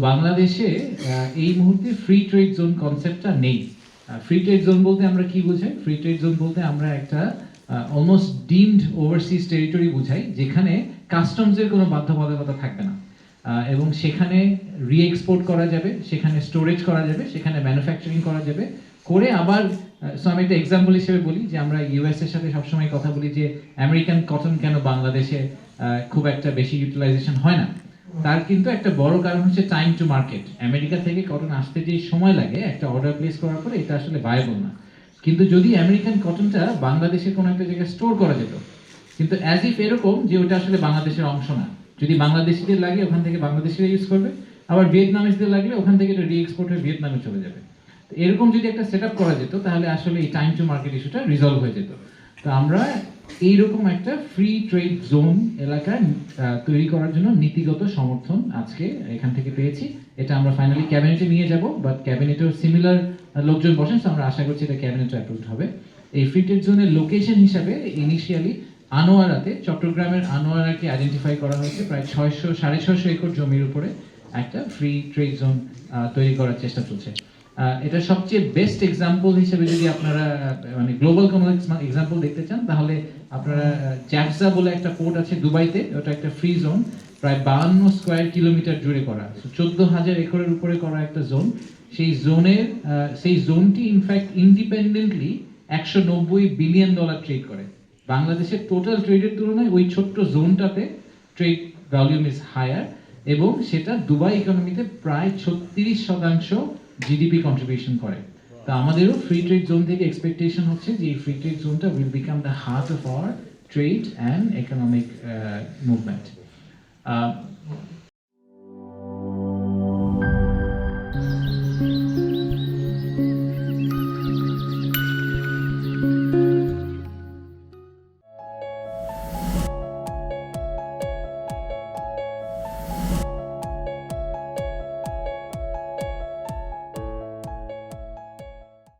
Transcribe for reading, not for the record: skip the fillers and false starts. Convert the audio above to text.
বাংলাদেশে এই মুহূর্তে ফ্রি ট্রেড জোন কনসেপ্টটা নেই। ফ্রি ট্রেড জোন বলতে আমরা কি বুঝাই? ফ্রি ট্রেড জোন বলতে আমরা একটা অলমোস্ট ডিমড ওভারসিজ টেরিটরি বুঝাই, যেখানে কাস্টমসের কোনো বাধ্যবাধকতা থাকবে না এবং সেখানে রি-এক্সপোর্ট করা যাবে, সেখানে স্টোরেজ করা যাবে, সেখানে ম্যানুফ্যাকচারিং করা যাবে করে আবার। সো আমি একটা এক্সাম্পল হিসেবে বলি যে আমরা ইউএস এর সাথে সবসময় কথা বলি যে আমেরিকান কটন কেন বাংলাদেশে খুব একটা বেশি ইউটিলাইজেশন হয় না। তার কিন্তু একটা বড় কারণ হচ্ছে টাইম টু মার্কেট। আমেরিকা থেকে কটন আসতে যে সময় লাগে একটা অর্ডার প্লেস করার পরে, এটা আসলে ভায়াবল না। কিন্তু যদি আমেরিকান কটনটা বাংলাদেশে কোনো একটা জায়গায় স্টোর করা যেত, কিন্তু অ্যাজ ইফ এরকম যে ওটা আসলে বাংলাদেশের অংশ না, যদি বাংলাদেশিদের লাগে ওখান থেকে বাংলাদেশিরা ইউজ করবে, আবার ভিয়েতনামিজদের লাগলে ওখান থেকে এটা রি-এক্সপোর্ট হয়ে ভিয়েতনামে চলে যাবে। তো এরকম যদি একটা সেট আপ করা যেত, তাহলে আসলে এই টাইম টু মার্কেট ইস্যুটা রিজলভ হয়ে যেত। তো আমরা এইরকম একটা ফ্রি ট্রেড জোন এলাকায় তৈরি করার জন্য নীতিগত সমর্থন আজকে এখান থেকে পেয়েছি। এটা আমরা ফাইনালি ক্যাবিনেটে নিয়ে যাব, বাট ক্যাবিনেটেও সিমিলার লোকজন বসেন, আমরা আশা করছি এটা ক্যাবিনেটে অ্যাপ্রুভড হবে। এই ফ্রি ট্রেড জোনের লোকেশন হিসাবে ইনিশিয়ালি আনোয়ারাতে, চট্টগ্রামের আনোয়ারাকে আইডেন্টিফাই করা হয়েছে। প্রায় 600-650 একর জমির উপরে একটা ফ্রি ট্রেড জোন তৈরি করার চেষ্টা চলছে। এটা সবচেয়ে বেস্ট এক্সাম্পল হিসেবে যদি আপনারা মানে গ্লোবাল কোনো এক্সাম্পল দেখতে চান, তাহলে আপনারা জ্যাফজা বলে একটা পোর্ট আছে দুবাইতে, ওটা একটা ফ্রি জোন, প্রায় 52 স্কোয়ার কিলোমিটার জুড়ে করা, 14,000 একরের উপরে করা একটা জোন। সেই জোনটি ইনফ্যাক্ট ইন্ডিপেন্ডেন্টলি $190 বিলিয়ন ট্রেড করে। বাংলাদেশের টোটাল ট্রেডের তুলনায় ওই ছোট্ট জোনটাতে ট্রেড ভলিউম ইজ হায়ার, এবং সেটা দুবাই ইকোনমিতে প্রায় 36% জিডিপি কন্ট্রিবিউশন করে। তো আমাদেরও ফ্রি ট্রেড জোন থেকে এক্সপেকটেশন হচ্ছে যে এই ফ্রি ট্রেড জোনটা will become the heart of our trade and economic movement.